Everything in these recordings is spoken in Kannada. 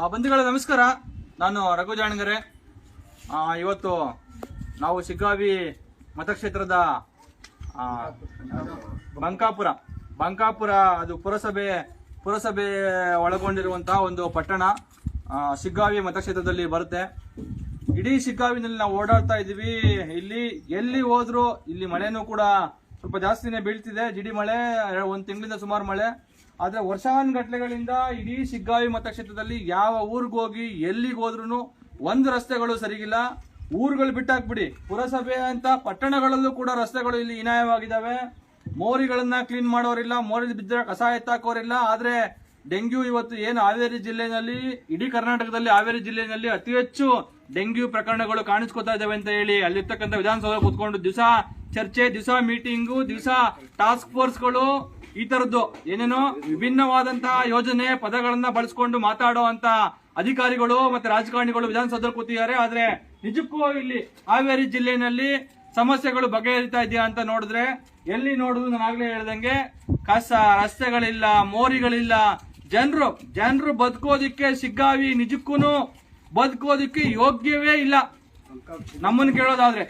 ಬಂಧುಗಳೇ ನಮಸ್ಕಾರ. ನಾನು ರಘು ಜಾಣಗೆರೆ. ಇವತ್ತು ನಾವು ಶಿಗ್ಗಾವಿ ಮತಕ್ಷೇತ್ರದ ಬಂಕಾಪುರ ಅದು ಪುರಸಭೆ ಒಳಗೊಂಡಿರುವಂತಹ ಒಂದು ಪಟ್ಟಣ ಶಿಗ್ಗಾವಿ ಮತಕ್ಷೇತ್ರದಲ್ಲಿ ಬರುತ್ತೆ. ಇಡೀ ಶಿಗ್ಗಾವಿನಲ್ಲಿ ನಾವು ಓಡಾಡ್ತಾ ಇದೀವಿ. ಇಲ್ಲಿ ಎಲ್ಲಿ ಹೋದ್ರು ಇಲ್ಲಿ ಮಳೆನೂ ಕೂಡ ಸ್ವಲ್ಪ ಜಾಸ್ತಿನೇ ಬೀಳ್ತಿದೆ. ಜಿಡಿ ಮಳೆ, ಒಂದು ತಿಂಗಳಿಂದ ಸುಮಾರು ಮಳೆ. ಆದ್ರೆ ವರ್ಷಾನುಗಟ್ಲೆಗಳಿಂದ ಇಡೀ ಶಿಗ್ಗಾವಿ ಮತಕ್ಷೇತ್ರದಲ್ಲಿ ಯಾವ ಊರಿಗೆ ಹೋಗಿ ಎಲ್ಲಿಗೆ ಹೋದ್ರು ಒಂದು ರಸ್ತೆಗಳು ಸರಿಗಿಲ್ಲ. ಊರುಗಳು ಬಿಟ್ಟಾಕ್ಬಿಡಿ, ಪುರಸಭೆ ಅಂತ ಪಟ್ಟಣಗಳಲ್ಲೂ ಕೂಡ ರಸ್ತೆಗಳು ಇಲ್ಲಿ ಹೀನಾಯವಾಗಿದ್ದಾವೆ. ಮೋರಿಗಳನ್ನ ಕ್ಲೀನ್ ಮಾಡೋರಿಲ್ಲ, ಮೋರಿ ಬಿದ್ದರೆ ಕಸ ಎತ್ತಾಕೋರಿಲ್ಲ. ಆದ್ರೆ ಡೆಂಗ್ಯೂ ಇವತ್ತು ಏನು ಹಾವೇರಿ ಜಿಲ್ಲೆಯಲ್ಲಿ, ಇಡೀ ಕರ್ನಾಟಕದಲ್ಲಿ ಹಾವೇರಿ ಜಿಲ್ಲೆಯಲ್ಲಿ ಅತಿ ಹೆಚ್ಚು ಡೆಂಗ್ಯೂ ಪ್ರಕರಣಗಳು ಕಾಣಿಸ್ಕೊತಾ ಇದಾವೆ ಅಂತ ಹೇಳಿ ಅಲ್ಲಿರ್ತಕ್ಕಂಥ ವಿಧಾನಸೌಧ ಕೂತ್ಕೊಂಡು ದಿವಸ ಚರ್ಚೆ, ದಿವಸ ಮೀಟಿಂಗು, ದಿವಸ ಟಾಸ್ಕ್ ಫೋರ್ಸ್ಗಳು, ಈ ತರದ್ದು ಏನೇನೋ ವಿಭಿನ್ನವಾದಂತಹ ಯೋಜನೆ ಪದಗಳನ್ನ ಬಳಸ್ಕೊಂಡು ಮಾತಾಡೋ ಅಂತ ಅಧಿಕಾರಿಗಳು ಮತ್ತೆ ರಾಜಕಾರಣಿಗಳು ವಿಧಾನಸೌಧ ಕೂತಿದ್ದಾರೆ. ಆದ್ರೆ ನಿಜಕ್ಕೂ ಇಲ್ಲಿ ಹಾವೇರಿ ಜಿಲ್ಲೆಯಲ್ಲಿ ಸಮಸ್ಯೆಗಳು ಬಗೆಹರಿತಾ ಇದೆಯಾ ಅಂತ ನೋಡಿದ್ರೆ ಎಲ್ಲಿ ನೋಡುದು ನಾನು ಆಗ್ಲೇ ಹೇಳ್ದಂಗೆ ಕಸ, ರಸ್ತೆಗಳಿಲ್ಲ, ಮೋರಿಗಳಿಲ್ಲ. ಜನರು ಬದುಕೋದಿಕ್ಕೆ ಶಿಗ್ಗಾವಿ ನಿಜಕ್ಕೂ ಬದುಕೋದಿಕ್ಕೆ ಯೋಗ್ಯವೇ ಇಲ್ಲ ನಮ್ಮನ್ನು ಕೇಳೋದಾದ್ರೆ.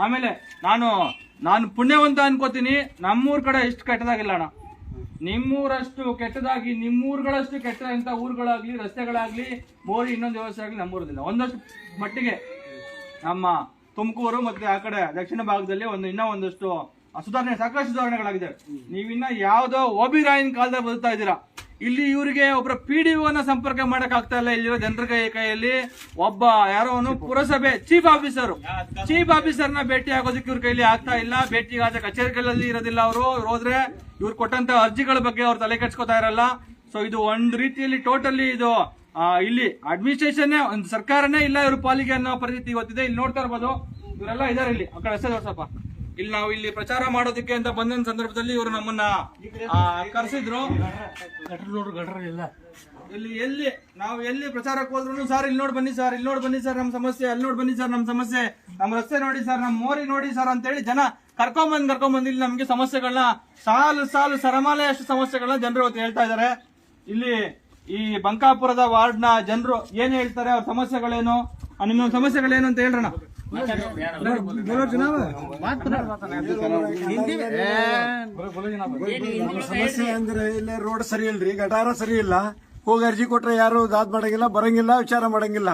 ಆಮೇಲೆ ನಾನು ಪುಣ್ಯವಂತ ಅನ್ಕೋತೀನಿ. ನಮ್ಮೂರ್ ಕಡೆ ಎಷ್ಟು ಕೆಟ್ಟದಾಗಿಲ್ಲ ಅಣ್ಣ. ನಿಮ್ಮೂರಷ್ಟು ಕೆಟ್ಟದಾಗಿ, ನಿಮ್ಮೂರುಗಳಷ್ಟು ಕೆಟ್ಟ ಇಂಥ ಊರುಗಳಾಗ್ಲಿ, ರಸ್ತೆಗಳಾಗ್ಲಿ, ಮೋರಿ ಇನ್ನೊಂದು ವ್ಯವಸ್ಥೆ ಆಗ್ಲಿ ನಮ್ಮೂರದಿಲ್ಲ. ಒಂದಷ್ಟು ಮಟ್ಟಿಗೆ ನಮ್ಮ ತುಮಕೂರು ಮತ್ತೆ ಆ ಕಡೆ ದಕ್ಷಿಣ ಭಾಗದಲ್ಲಿ ಇನ್ನೂ ಒಂದಷ್ಟು ಸಾಕಷ್ಟು ಸುಧಾರಣೆಗಳಾಗಿದೆ. ನೀವಿನ್ನ ಯಾವ್ದೋ ಓಬಿರಾಯನ್ ಕಾಲದಲ್ಲಿ ಬದುಕ್ತಾ ಇದ್ದೀರಾ. ಇಲ್ಲಿ ಇವರಿಗೆ ಒಬ್ಬರ PDOನ ಸಂಪರ್ಕ ಮಾಡಕ್ ಆಗ್ತಾ ಇಲ್ಲ. ಇಲ್ಲಿರೋ ಜನರ ಕೈಯಲ್ಲಿ ಒಬ್ಬ ಯಾರೋ ಪುರಸಭೆ ಚೀಫ್ ಆಫೀಸರ್ನ ಭೇಟಿ ಆಗೋದಕ್ಕೆ ಇವ್ರ ಕೈಲಿ ಆಗ್ತಾ ಇಲ್ಲ. ಭೇಟಿಗಾದ ಕಚೇರಿಗಳಲ್ಲಿ ಇರೋದಿಲ್ಲ. ಅವರು ಹೋದ್ರೆ ಇವ್ರು ಕೊಟ್ಟಂತ ಅರ್ಜಿಗಳ ಬಗ್ಗೆ ಅವ್ರು ತಲೆ ಕೆಡ್ಸ್ಕೊತಾ ಇರಲ್ಲ. ಸೊ ಇದು ಒಂದ್ ರೀತಿಯಲ್ಲಿ ಟೋಟಲಿ ಇದು ಇಲ್ಲಿ ಅಡ್ಮಿನಿಸ್ಟ್ರೇಷನ್ ಒಂದು ಸರ್ಕಾರನೇ ಇಲ್ಲ ಇವ್ರ ಪಾಲಿಗೆ ಅನ್ನೋ ಪರಿಸ್ಥಿತಿ ಇವತ್ತಿದೆ. ಇಲ್ಲಿ ನೋಡ್ತಾ ಇರ್ಬೋದು, ಇವರೆಲ್ಲ ಇದಾರೆ ಇಲ್ಲಿ. ಆ ಕಡೆ ಹೆಸರು ಸ್ವಲ್ಪ ಇಲ್ಲಿ ನಾವು ಇಲ್ಲಿ ಪ್ರಚಾರ ಮಾಡೋದಕ್ಕೆ ಅಂತ ಬಂದ ಸಂದರ್ಭದಲ್ಲಿ ಇವರು ನಮ್ಮನ್ನ ಕರೆಸಿದ್ರು. ಇಲ್ಲಿ ನಾವು ಎಲ್ಲಿ ಪ್ರಚಾರಕ್ಕೆ ಹೋದ್ರು ಸರ್ ಇಲ್ಲಿ ನೋಡಿ ಬನ್ನಿ ಸರ್ ನಮ್ಮ ಸಮಸ್ಯೆ, ಅಲ್ಲಿ ನೋಡಿ ಬನ್ನಿ ಸರ್ ನಮ್ಮ ಸಮಸ್ಯೆ, ನಮ್ಮ ರಸ್ತೆ ನೋಡಿ ಸರ್, ನಮ್ಮ ಮೋರಿ ನೋಡಿ ಸರ್ ಅಂತ ಹೇಳಿ ಜನ ಕರ್ಕೊಂಬಂದ್ ಇಲ್ಲಿ ನಮ್ಗೆ ಸಮಸ್ಯೆಗಳನ್ನ ಸಾಲು ಸರಮಾಲೆಯಷ್ಟು ಸಮಸ್ಯೆಗಳನ್ನ ಜನರು ಇವತ್ತು ಹೇಳ್ತಾ ಇದಾರೆ. ಇಲ್ಲಿ ಈ ಬಂಕಾಪುರದ ವಾರ್ಡ್ ನ ಜನರು ಏನ್ ಹೇಳ್ತಾರೆ, ಅವ್ರ ಸಮಸ್ಯೆಗಳೇನು, ನಿಮ್ಮ ಸಮಸ್ಯೆಗಳೇನು ಅಂತ ಹೇಳ್ರಣ. ಸಮಸ್ಯೆ ಅಂದ್ರೆ ಇಲ್ಲ, ರೋಡ್ ಸರಿ ಇಲ್ರಿ, ಗಟಾರ ಸರಿ ಇಲ್ಲ. ಹೋಗಿ ಅರ್ಜಿ ಕೊಟ್ರೆ ಯಾರು ದಾದ್ ಮಾಡಂಗಿಲ್ಲ, ಬರಂಗಿಲ್ಲ, ವಿಚಾರ ಮಾಡಂಗಿಲ್ಲ.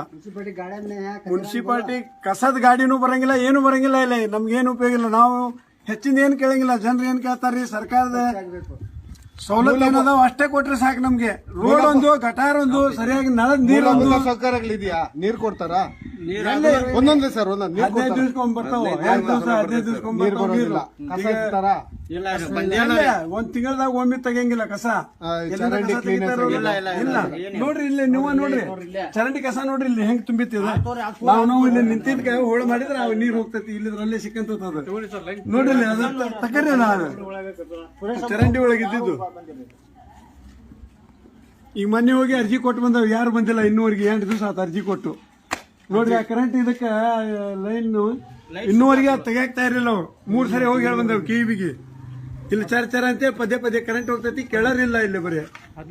ಮುನ್ಸಿಪಾಲಿಟಿ ಕಸದ ಗಾಡಿನೂ ಬರಂಗಿಲ್ಲ, ಏನು ಬರಂಗಿಲ್ಲ. ಇಲ್ಲ ನಮ್ಗೇನು ಉಪಯೋಗ ಇಲ್ಲ. ನಾವು ಹೆಚ್ಚಿಂದ ಏನ್ ಕೇಳಂಗಿಲ್ಲ. ಜನರು ಏನ್ ಕೇಳ್ತಾರ್ರಿ, ಸರ್ಕಾರದ ಸವಲತ್ತು ಏನದಾವ ಅಷ್ಟೇ ಕೊಟ್ರೆ ಸಾಕು ನಮ್ಗೆ. ರೋಡ್ ಒಂದು, ಗಟಾರ ಒಂದು, ಸರಿಯಾಗಿ ನಳದ ನೀರು ಒಂದು, ಸೌಕರ್ಯಗಳಿದೆಯಾ? ನೀರ್ ಕೊಡ್ತಾರ ಒಂದೊಂದೇ ಸರ್, 15 ದಿವ್ಸಕೊಂಡ್ ಬರ್ತಾವ, 15 ದಿವ್ಸಕೊಂಡ್ ಬರ್ತಾವ. ಒಂದ್ ತಿಂಗಳದಾಗ ಒಮ್ಮೆ ತೆಗಿಯಂಗಿಲ್ಲ ಕಸ. ಇಲ್ಲ ನೋಡ್ರಿ, ಇಲ್ಲಿ ನೀವು ನೋಡ್ರಿ, ಚರಂಡಿ ಕಸ ನೋಡ್ರಿ ಇಲ್ಲಿ ಹೆಂಗ್ ತುಂಬಿತ್ತಿದ. ನಾವು ಇಲ್ಲಿ ನಿಂತಿದ್ಕ ಹೋಳ ಮಾಡಿದ್ರೆ ಅವ್ ನೀರ್ ಹೋಗ್ತೈತಿ, ಇಲ್ಲಿದ್ರಲ್ಲೇ ಸಿಕ್ಕಂತ ನೋಡ್ರಿ. ಅದ ತಕರಿ ಚರಂಡಿ ಒಳಗೆ ಇದ್ದಿದ್ದು. ಈಗ ಮೊನ್ನೆ ಹೋಗಿ ಅರ್ಜಿ ಕೊಟ್ಟು ಬಂದವ್, ಯಾರು ಬಂದಿಲ್ಲ ಇನ್ನೂವರೆಗೆ. 8 ದಿವಸ ಆತ ಅರ್ಜಿ ಕೊಟ್ಟು. ನೋಡ್ರಿ ಆ ಕರೆಂಟ್ ಇದಕ್ಕ ಲೈನ್ ಇನ್ನೂವರೆಗೆ ತೆಗಿಯಾಕ್ತಾ ಇರಲಿಲ್ಲ. 3 ಸರಿ ಹೋಗಿ ಹೇಳಿ ಬಂದವ್ ಕಿವಿಗೆ. ಇಲ್ಲಿ ಚರ ಅಂತ ಪದೇ ಕರೆಂಟ್ ಹೋಗ್ತೈತಿ, ಕೆಳರಿಲ್ಲ ಇಲ್ಲಿ ಬರೀ.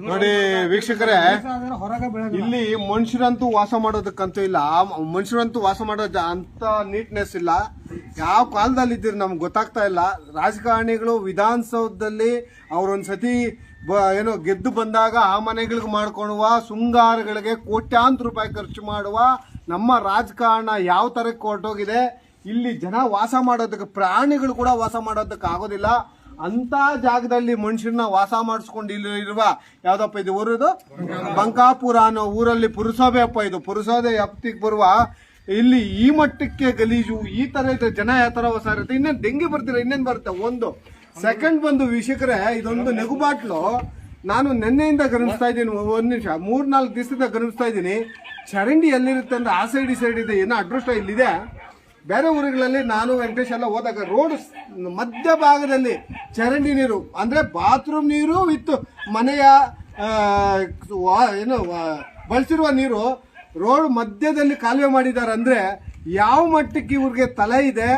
ನೋಡಿ ವೀಕ್ಷಕರೇ, ಇಲ್ಲಿ ಮನುಷ್ಯರಂತೂ ವಾಸ ಮಾಡೋದಕ್ಕಂತೂ ಇಲ್ಲ. ಮನುಷ್ಯರಂತೂ ವಾಸ ಮಾಡೋದ ಅಂತ ನೀಟ್ನೆಸ್ ಇಲ್ಲ. ಯಾವ ಕಾಲದಲ್ಲಿ ಇದ್ದೀರಿ ನಮ್ಗೆ ಗೊತ್ತಾಗ್ತಾ ಇಲ್ಲ. ರಾಜಕಾರಣಿಗಳು ವಿಧಾನಸೌಧದಲ್ಲಿ ಅವ್ರೊಂದ್ಸತಿ ಏನೋ ಗೆದ್ದು ಬಂದಾಗ ಆ ಮನೆಗಳಿಗೆ ಮಾಡ್ಕೊಳ್ಳುವ ಶೃಂಗಾರಗಳಿಗೆ ಕೋಟ್ಯಾಂತರ ರೂಪಾಯಿ ಖರ್ಚು ಮಾಡುವ ನಮ್ಮ ರಾಜಕಾರಣ ಯಾವ ತರಕ್ಕೆ ಹೊರಟೋಗಿದೆ. ಇಲ್ಲಿ ಜನ ವಾಸ ಮಾಡೋದಕ್ಕೆ, ಪ್ರಾಣಿಗಳು ಕೂಡ ವಾಸ ಮಾಡೋದಕ್ಕೆ ಆಗೋದಿಲ್ಲ. ಅಂತ ಜಾಗದಲ್ಲಿ ಮನುಷ್ಯರನ್ನ ವಾಸ ಮಾಡಿಸ್ಕೊಂಡು ಇಲ್ಲಿ ಇರುವ ಯಾವ್ದಪ್ಪ ಇದು ಊರದು ಬಂಕಾಪುರ ಅನ್ನೋ ಊರಲ್ಲಿ ಪುರಸಭೆ ಅಪ್ಪ. ಇದು ಪುರಸಭೆ ವ್ಯಾಪ್ತಿಗೆ ಬರುವ ಇಲ್ಲಿ ಈ ಮಟ್ಟಕ್ಕೆ ಗಲೀಜು, ಈ ತರ ಇದ್ರೆ ಜನ ಯಾವ ತರ ವಾಸ ಇರುತ್ತೆ. ಇನ್ನೇನು ಡೆಂಗಿ ಬರ್ತೀರ, ಇನ್ನೇನು ಬರುತ್ತೆ. ಒಂದು ಸೆಕೆಂಡ್ ಬಂದು ವೀಕ್ಷಕರೇ, ಇದೊಂದು ನೆಗುಬಾಟ್ಲು ನಾನು ನೆನ್ನೆಯಿಂದ ಗಮನಿಸ್ತಾ ಇದ್ದೀನಿ. 1 ನಿಮಿಷ 3-4 ದಿವಸದಿಂದ ಗಮನಿಸ್ತಾ ಇದ್ದೀನಿ. ಚರಂಡಿ ಎಲ್ಲಿರುತ್ತೆ ಅಂದ್ರೆ ಆ ಸೈಡ್ ಈ ಸೈಡ್ ಇದೆ. ಏನೋ ಅದೃಷ್ಟ ಇಲ್ಲಿದೆ. ಬೇರೆ ಊರುಗಳಲ್ಲಿ ನಾನು ವೆಂಕಟೇಶ್ ಎಲ್ಲ ಹೋದಾಗ ರೋಡ್ ಮಧ್ಯ ಭಾಗದಲ್ಲಿ ಚರಂಡಿ ನೀರು ಅಂದ್ರೆ ಬಾತ್ರೂಮ್ ನೀರು ವಿತ್ ಮನೆಯ ಏನು ಬಳಸಿರುವ ನೀರು ರೋಡ್ ಮಧ್ಯದಲ್ಲಿ ಕಾಲುವೆ ಮಾಡಿದ್ದಾರೆ. ಅಂದ್ರೆ ಯಾವ ಮಟ್ಟಕ್ಕೆ ಇವ್ರಿಗೆ ತಲೆ ಇದೆ,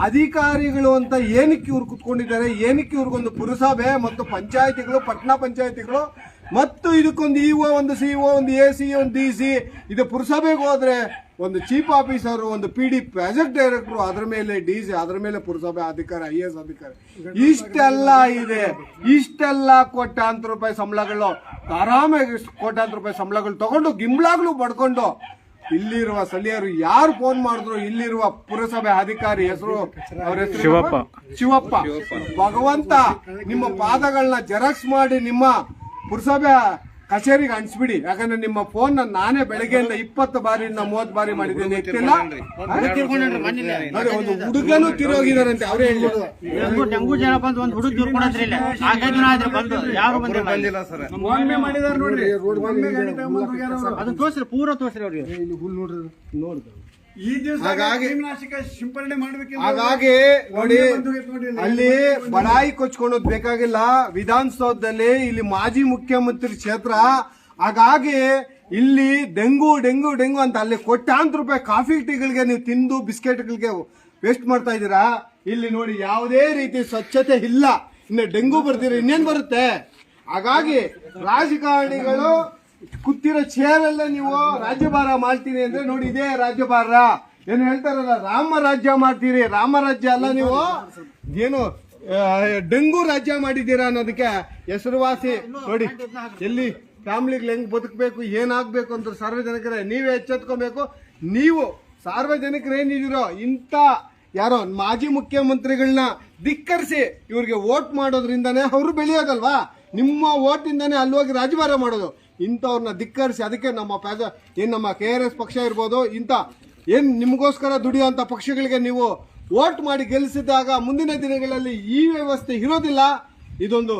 ಅಧಿಕಾರಿಗಳು ಅಂತ ಏನಕ್ಕೆ ಇವ್ರು ಕುತ್ಕೊಂಡಿದ್ದಾರೆ, ಏನಕ್ಕೆ ಇವ್ರಿಗೊಂದು ಪುರಸಭೆ ಮತ್ತು ಪಂಚಾಯತಿಗಳು, ಪಟ್ಟಣ ಪಂಚಾಯತಿಗಳು ಮತ್ತು ಇದಕ್ಕೊಂದು ಇಒ, ಒಂದು ಸಿಇಒ, ಒಂದು ಎಸಿ, ಒಂದು ಡಿಸಿ. ಇದು ಪುರಸಭೆಗೆ ಹೋದ್ರೆ ಒಂದು ಚೀಫ್ ಆಫೀಸರ್, ಒಂದು PD ಪ್ರಾಜೆಕ್ಟ್ ಡೈರೆಕ್ಟರ್, ಅದ್ರ ಮೇಲೆ ಡಿಸಿ, ಅದ್ರ ಮೇಲೆ ಪುರಸಭೆ ಅಧಿಕಾರಿ, IAS ಅಧಿಕಾರಿ, ಇಷ್ಟೆಲ್ಲ ಇದೆ. ಇಷ್ಟೆಲ್ಲ ಕೋಟ್ಯಾಂತರ ರೂಪಾಯಿ ಸಂಬಳಗಳು, ಆರಾಮಾಗಿ ಕೋಟ್ಯಾಂತರ ರೂಪಾಯಿ ಸಂಬಳಗಳು ತಗೊಂಡು ಗಿಂಬ್ಲಾಗ್ಲು ಪಡ್ಕೊಂಡು ಇಲ್ಲಿರುವ ಸ್ಥಳೀಯರು ಯಾರು ಫೋನ್ ಮಾಡಿದ್ರು, ಇಲ್ಲಿರುವ ಪುರಸಭೆ ಅಧಿಕಾರಿ ಹೆಸರು, ಅವ್ರ ಹೆಸರು ಶಿವಪ್ಪ. ಭಗವಂತ ನಿಮ್ಮ ಪಾದಗಳನ್ನ ಜೆರಾಕ್ಸ್ ಮಾಡಿ ನಿಮ್ಮ ಪುರಸಭೆ ಕಚೇರಿಗೆ ಅಂಟಿಸ್ಬಿಡಿ. ಯಾಕಂದ್ರೆ ನಿಮ್ಮ ಫೋನ್ ನಾನೇ ಬೆಳಗ್ಗೆಯಿಂದ 20 ಬಾರಿ 30 ಬಾರಿ ಮಾಡಿದ್ದೇನೆ, ಎತ್ತಿಲ್ಲ. ನೋಡಿ, ಒಂದು ಹುಡುಗನು ತಿರೋಗಿದಾರಂತೆ, ಅವರೇ ಹೇಳಿದ್ರು. ಡೆಂಗು ಜ್ವರ ಬಂದು ಒಂದು ಹುಡುಗ ತೀರ್ಕೊಂಡ್ರಿ ಇಲ್ಲ, 4-5 ದಿನ ಆದ್ರೆ ಬಂದು ಯಾರು ಬಂದಿಲ್ಲ ಸರ್. ಒಮ್ಮೆ ಮಾಡಿದಾರೆ ನೋಡ್ರಿ, ಒಮ್ಮೆ ಗಾಡಿ ತಗೊಂಡ್ ಹೋಗ್ಯಾರ ಅವ್ರು. ಅದನ್ನ ತೋರಿಸ್ರಿ, ಪೂರ ತೋರಿಸ್ರಿ ಅವ್ರಿಗೆ. ಹುಲ್ ನೋಡ್ರಿ ಈ ದಿವಸ ಹಾಗಾಗಿ ಸಿಂಪಡಣೆ ಮಾಡ್ಬೇಕು. ಹಾಗಾಗಿ ನೋಡಿ, ಅಲ್ಲಿ ಬಡಾಯಿ ಕೊಚ್ಕೊಳ್ಳೋದು ಬೇಕಾಗಿಲ್ಲ. ವಿಧಾನಸೌಧದಲ್ಲಿ ಇಲ್ಲಿ ಮಾಜಿ ಮುಖ್ಯಮಂತ್ರಿ ಕ್ಷೇತ್ರ. ಹಾಗಾಗಿ ಇಲ್ಲಿ ಡೆಂಗು ಡೆಂಗು ಡೆಂಗು ಅಂತ ಅಲ್ಲಿ ಕೋಟ್ಯಾಂತರ ರೂಪಾಯಿ ಕಾಫಿ ಟೀಗಳಿಗೆ ನೀವು ತಿಂದು ಬಿಸ್ಕೆಟ್ಗಳಿಗೆ ವೇಸ್ಟ್ ಮಾಡ್ತಾ ಇದ್ದೀರಾ. ಇಲ್ಲಿ ನೋಡಿ, ಯಾವುದೇ ರೀತಿ ಸ್ವಚ್ಛತೆ ಇಲ್ಲ. ಇನ್ನು ಡೆಂಗು ಬರ್ತೀರಿ, ಇನ್ನೇನ್ ಬರುತ್ತೆ? ಹಾಗಾಗಿ ರಾಜಕಾರಣಿಗಳು ಕೂತಿರೋ ಚೇರಲ್ಲ ನೀವು ರಾಜ್ಯಭಾರ ಮಾಡ್ತೀನಿ ಅಂದ್ರೆ ನೋಡಿ, ಇದೇ ರಾಜ್ಯಭಾರ. ಏನು ಹೇಳ್ತಾರಲ್ಲ, ರಾಮ ರಾಜ್ಯ ಮಾಡ್ತೀರಿ. ರಾಮ ರಾಜ್ಯ ಅಲ್ಲ, ನೀವು ಏನು ಡೆಂಗು ರಾಜ್ಯ ಮಾಡಿದ್ದೀರಾ ಅನ್ನೋದಕ್ಕೆ ಹೆಸರುವಾಸಿ. ನೋಡಿ, ಎಲ್ಲಿ ಫ್ಯಾಮಿಲಿಗಳು ಹೆಂಗ್ ಬದುಕಬೇಕು, ಏನಾಗ್ಬೇಕು ಅಂತ ಸಾರ್ವಜನಿಕರೇ ನೀವೇ ಎಚ್ಚೆತ್ಕೋಬೇಕು. ನೀವು ಸಾರ್ವಜನಿಕರು ಏನಿದಿರೋ ಇಂಥ ಯಾರೋ ಮಾಜಿ ಮುಖ್ಯಮಂತ್ರಿಗಳನ್ನ ಧಿಕ್ಕರಿಸಿ ಇವ್ರಿಗೆ ವೋಟ್ ಮಾಡೋದ್ರಿಂದಾನೇ ಅವರು ಬೆಳೆಯೋದಲ್ವಾ? ನಿಮ್ಮ ವೋಟಿಂದಾನೇ ಅಲ್ಲಿ ಹೋಗಿ ರಾಜಭಾರ ಮಾಡೋದು. ಇಂಥವ್ರನ್ನ ಧಿಕ್ಕರಿಸಿ, ಅದಕ್ಕೆ ನಮ್ಮ KRS ಪಕ್ಷ ಇರ್ಬೋದು, ಇಂಥ ಏನ್ ನಿಮಗೋಸ್ಕರ ದುಡಿಯುವಂತ ಪಕ್ಷಗಳಿಗೆ ನೀವು ವೋಟ್ ಮಾಡಿ ಗೆಲ್ಲಿಸಿದಾಗ ಮುಂದಿನ ದಿನಗಳಲ್ಲಿ ಈ ವ್ಯವಸ್ಥೆ ಇರೋದಿಲ್ಲ. ಇದೊಂದು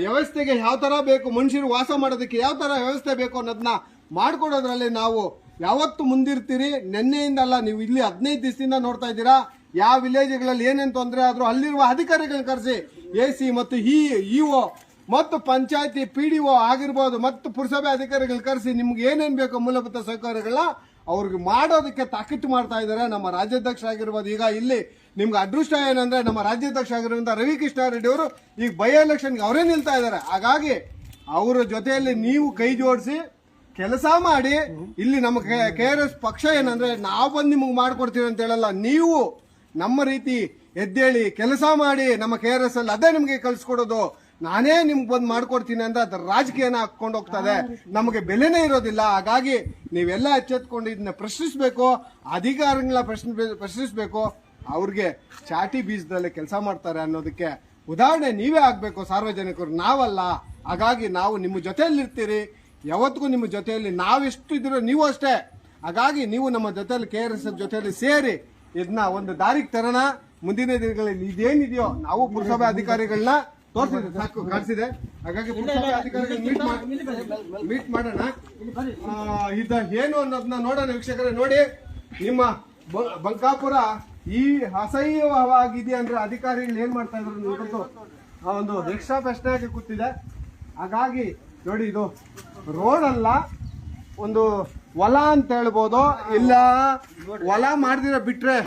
ವ್ಯವಸ್ಥೆಗೆ ಯಾವ ತರ ಬೇಕು, ಮನುಷ್ಯರು ವಾಸ ಮಾಡೋದಕ್ಕೆ ಯಾವ ತರ ವ್ಯವಸ್ಥೆ ಬೇಕು ಅನ್ನೋದನ್ನ ಮಾಡ್ಕೊಡೋದ್ರಲ್ಲಿ ನಾವು ಯಾವತ್ತು ಮುಂದಿರ್ತೀರಿ. ನಿನ್ನೆಯಿಂದ ಅಲ್ಲ, ನೀವು ಇಲ್ಲಿ 15 ದಿವಸದಿಂದ ನೋಡ್ತಾ ಇದ್ದೀರಾ. ಯಾವ ವಿಲೇಜ್ಗಳಲ್ಲಿ ಏನೇನು ತೊಂದರೆ ಆದ್ರೂ ಅಲ್ಲಿರುವ ಅಧಿಕಾರಿಗಳನ್ನ ಕರೆಸಿ, AC ಮತ್ತು EO ಮತ್ತು ಪಂಚಾಯತಿ PDO ಆಗಿರ್ಬೋದು ಮತ್ತು ಪುರಸಭೆ ಅಧಿಕಾರಿಗಳು ಕರೆಸಿ ನಿಮ್ಗೆ ಏನೇನ್ ಬೇಕೋ ಮೂಲಭೂತ ಸೌಕರ್ಯಗಳನ್ನ ಅವ್ರಿಗೆ ಮಾಡೋದಕ್ಕೆ ತಾಕೀತು ಮಾಡ್ತಾ ಇದ್ದಾರೆ ನಮ್ಮ ರಾಜ್ಯಾಧ್ಯಕ್ಷ ಆಗಿರ್ಬೋದು. ಈಗ ಇಲ್ಲಿ ನಿಮ್ಗೆ ಅದೃಷ್ಟ ಏನಂದ್ರೆ ನಮ್ಮ ರಾಜ್ಯಾಧ್ಯಕ್ಷ ಆಗಿರುವಂತ ರವಿಕೃಷ್ಣ ರೆಡ್ಡಿ ಅವರು ಈಗ ಬೈ ಎಲೆಕ್ಷನ್ಗೆ ಅವರೇ ನಿಲ್ತಾ ಇದ್ದಾರೆ. ಹಾಗಾಗಿ ಅವರ ಜೊತೆಯಲ್ಲಿ ನೀವು ಕೈ ಜೋಡಿಸಿ ಕೆಲಸ ಮಾಡಿ. ಇಲ್ಲಿ ನಮ್ಮ KRS ಪಕ್ಷ ಏನಂದ್ರೆ ನಾವು ಬಂದು ನಿಮಗೆ ಮಾಡ್ಕೊಡ್ತೀವಿ ಅಂತ ಹೇಳಲ್ಲ, ನೀವು ನಮ್ಮ ರೀತಿ ಎದ್ದೇಳಿ ಕೆಲಸ ಮಾಡಿ. ನಮ್ಮ KRS ಅಲ್ಲಿ ಅದೇ ನಿಮ್ಗೆ ಕಲ್ಸ್ಕೊಡೋದು. ನಾನೇ ನಿಮ್ಗೆ ಬಂದು ಮಾಡ್ಕೊಡ್ತೀನಿ ಅಂದ್ರೆ ಅದ್ರ ರಾಜಕೀಯನ ಹಾಕೊಂಡು ಹೋಗ್ತದೆ, ನಮಗೆ ಬೆಲೆನೇ ಇರೋದಿಲ್ಲ. ಹಾಗಾಗಿ ನೀವೆಲ್ಲ ಎಚ್ಚೆತ್ಕೊಂಡು ಇದನ್ನ ಪ್ರಶ್ನಿಸಬೇಕು, ಅಧಿಕಾರಿಗಳನ್ನ ಪ್ರಶ್ನಿಸಬೇಕು. ಅವ್ರಿಗೆ ಚಾಟಿ ಬೀಜದಲ್ಲಿ ಕೆಲಸ ಮಾಡ್ತಾರೆ ಅನ್ನೋದಕ್ಕೆ ಉದಾಹರಣೆ ನೀವೇ ಆಗ್ಬೇಕು, ಸಾರ್ವಜನಿಕರು, ನಾವಲ್ಲ. ಹಾಗಾಗಿ ನಾವು ನಿಮ್ಮ ಜೊತೆಯಲ್ಲಿ ಇರ್ತೀರಿ, ಯಾವತ್ತಿಗೂ ನಿಮ್ಮ ಜೊತೆಯಲ್ಲಿ ನಾವೆಷ್ಟು ಇದ್ದೀರೋ ನೀವು ಅಷ್ಟೇ. ಹಾಗಾಗಿ ನೀವು ನಮ್ಮ ಜೊತೆಯಲ್ಲಿ KRS ಜೊತೆಯಲ್ಲಿ ಸೇರಿ ಇದನ್ನ ಒಂದು ದಾರಿಗೆ ತರೋಣ. ಮುಂದಿನ ದಿನಗಳಲ್ಲಿ ಇದೇನಿದೆಯೋ ನಾವು ಪುರಸಭೆ ಅಧಿಕಾರಿಗಳನ್ನ ತೋರಿಸಿದೆ, ಸಾಕು ಕಾಣಿಸಿದೆ. ಹಾಗಾಗಿ ಪುರಸಭೆ ಅಧಿಕಾರಿಗಳು ಮೀಟ್ ಮಾಡೋಣ. ಇದು ಏನು ಅನ್ನೋದನ್ನ ನೋಡೋಣ ವೀಕ್ಷಕರೇ. ನೋಡಿ, ನಿಮ್ಮ ಬಂಕಾಪುರ ಈ ಅಸಹ್ಯವಾಗಿದೆ ಅಂದ್ರೆ ಅಧಿಕಾರಿಗಳು ಏನ್ ಮಾಡ್ತಾ ಇದ್ರು ಇವತ್ತು ಒಂದು ಎಕ್ಸ್ಟ್ರಾ ಪ್ರಶ್ನೆ ಆಗಿ ಕೂತಿದೆ. ಹಾಗಾಗಿ ನೋಡಿ, ಇದು ರೋಡ್ ಅಲ್ಲ, ಒಂದು ಹೊಲ ಅಂತ ಹೇಳ್ಬೋದು. ಇಲ್ಲ ಹೊಲ ಮಾಡ್ದಿರ ಬಿಟ್ರೆ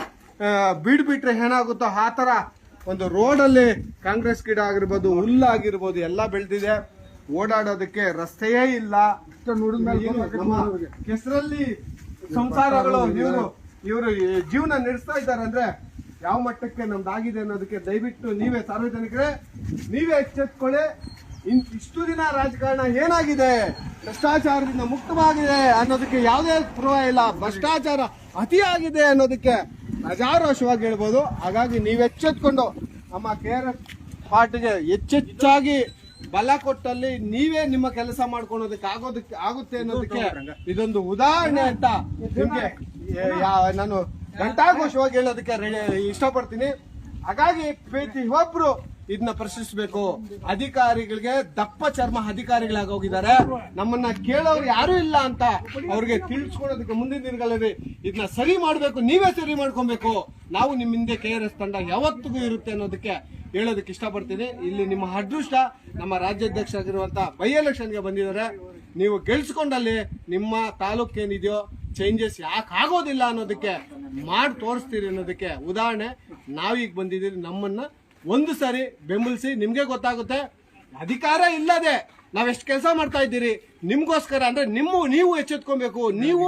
ಏನಾಗುತ್ತೋ ಆ ತರ ಒಂದು ರೋಡಲ್ಲಿ ಕಾಂಗ್ರೆಸ್ ಗಿಡ ಆಗಿರ್ಬೋದು, ಹುಲ್ಲಾಗಿರ್ಬೋದು ಎಲ್ಲ ಬೆಳೆದಿದೆ. ಓಡಾಡೋದಕ್ಕೆ ರಸ್ತೆಯೇ ಇಲ್ಲ. ನಮ್ಮ ಕೆಸರಲ್ಲಿ ಸಂಸಾರಗಳು ಇವರು ಜೀವನ ನಡೆಸ್ತಾ ಇದ್ದಾರೆ ಅಂದ್ರೆ ಯಾವ ಮಟ್ಟಕ್ಕೆ ನಮ್ದಾಗಿದೆ ಅನ್ನೋದಕ್ಕೆ ದಯವಿಟ್ಟು ನೀವೇ ಸಾರ್ವಜನಿಕರೇ ನೀವೇ ಎಚ್ಚೆತ್ಕೊಳ್ಳಿ. ಇಷ್ಟು ದಿನ ರಾಜಕಾರಣ ಏನಾಗಿದೆ, ಭ್ರಷ್ಟಾಚಾರದಿಂದ ಮುಕ್ತವಾಗಿದೆ ಅನ್ನೋದಕ್ಕೆ ಯಾವುದೇ ಪೂರ್ವ ಇಲ್ಲ. ಭ್ರಷ್ಟಾಚಾರ ಅತಿಯಾಗಿದೆ ಅನ್ನೋದಕ್ಕೆ ಅಜಾರೋಷವಾಗಿ ಹೇಳ್ಬೋದು. ಹಾಗಾಗಿ ನೀವು ಎಚ್ಚೆತ್ಕೊಂಡು ನಮ್ಮ KRS ಪಾರ್ಟಿಗೆ ಹೆಚ್ಚೆಚ್ಚಾಗಿ ಬಲ ಕೊಟ್ಟಲ್ಲಿ ನೀವೇ ನಿಮ್ಮ ಕೆಲಸ ಮಾಡ್ಕೊಳೋದಕ್ಕೆ ಆಗುತ್ತೆ ಅನ್ನೋದಕ್ಕೆ ಇದೊಂದು ಉದಾಹರಣೆ ಅಂತ ನಿಮ್ಗೆ ನಾನು ಘಂಟಾಘೋಷವಾಗಿ ಹೇಳೋದಕ್ಕೆ ಇಷ್ಟಪಡ್ತೀನಿ. ಹಾಗಾಗಿ ಪ್ರತಿಯೊಬ್ರು ಇದನ್ನ ಪ್ರಶ್ನಿಸಬೇಕು. ಅಧಿಕಾರಿಗಳಿಗೆ ದಪ್ಪ ಚರ್ಮ ಅಧಿಕಾರಿಗಳಾಗಿ ಹೋಗಿದ್ದಾರೆ. ನಮ್ಮನ್ನ ಕೇಳೋರು ಯಾರು ಇಲ್ಲ ಅಂತ ಅವ್ರಿಗೆ ತಿಳಿಸ್ಕೊಳೋದಕ್ಕೆ ಮುಂದಿನ ದಿನಗಳಲ್ಲಿ ಇದನ್ನ ಸರಿ ಮಾಡಬೇಕು. ನೀವೇ ಸರಿ ಮಾಡ್ಕೊಬೇಕು. ನಾವು ನಿಮ್ಮ ಹಿಂದೆ KRS ತಂಡ ಯಾವತ್ತಿಗೂ ಇರುತ್ತೆ ಅನ್ನೋದಕ್ಕೆ ಹೇಳೋದಕ್ಕೆ ಇಷ್ಟಪಡ್ತೀನಿ. ಇಲ್ಲಿ ನಿಮ್ಮ ಅದೃಷ್ಟ ನಮ್ಮ ರಾಜ್ಯಾಧ್ಯಕ್ಷ ಆಗಿರುವಂತ ಬೈ ಎಲೆಕ್ಷನ್ಗೆ ಬಂದಿದ್ದಾರೆ. ನೀವು ಗೆಲ್ಸ್ಕೊಂಡಲ್ಲಿ ನಿಮ್ಮ ತಾಲೂಕ್ ಏನಿದೆಯೋ ಚೇಂಜಸ್ ಯಾಕೆ ಆಗೋದಿಲ್ಲ ಅನ್ನೋದಕ್ಕೆ ಮಾಡಿ ತೋರಿಸ್ತೀರಿ ಅನ್ನೋದಕ್ಕೆ ಉದಾಹರಣೆ ನಾವೀಗ ಬಂದಿದ್ದೀರಿ. ನಮ್ಮನ್ನ ಒಂದು ಸಾರಿ ಬೆಂಬಲಿಸಿ, ನಿಮ್ಗೆ ಗೊತ್ತಾಗುತ್ತೆ. ಅಧಿಕಾರ ಇಲ್ಲದೆ ನಾವೆಷ್ಟು ಕೆಲಸ ಮಾಡ್ತಾ ಇದ್ದೀರಿ ನಿಮ್ಗೋಸ್ಕರ. ಅಂದ್ರೆ ನೀವು ಎಚ್ಚೆತ್ಕೊಬೇಕು. ನೀವು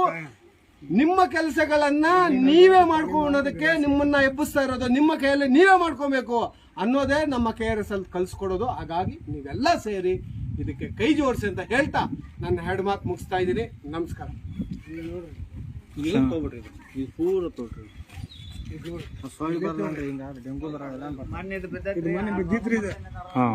ನಿಮ್ಮ ಕೆಲಸಗಳನ್ನ ನೀವೇ ಮಾಡ್ಕೊಳ್ಳೋದಕ್ಕೆ ನಿಮ್ಮನ್ನ ಎಬ್ಬಿಸ್ತಾ ಇರೋದು ನಿಮ್ಮ ಕೈಯಲ್ಲಿ ನೀವೇ ಮಾಡ್ಕೊಬೇಕು ಅನ್ನೋದೇ ನಮ್ಮ KRS ಅಲ್ಲಿ ಕಲ್ಸ್ಕೊಡೋದು. ಹಾಗಾಗಿ ನೀವೆಲ್ಲ ಸೇರಿ ಇದಕ್ಕೆ ಕೈ ಜೋಡಿಸಿ ಅಂತ ಹೇಳ್ತಾ ನನ್ನ 2 ಮಾತು ಮುಗಿಸ್ತಾ ಇದ್ದೀನಿ. ನಮಸ್ಕಾರ. ಹಾ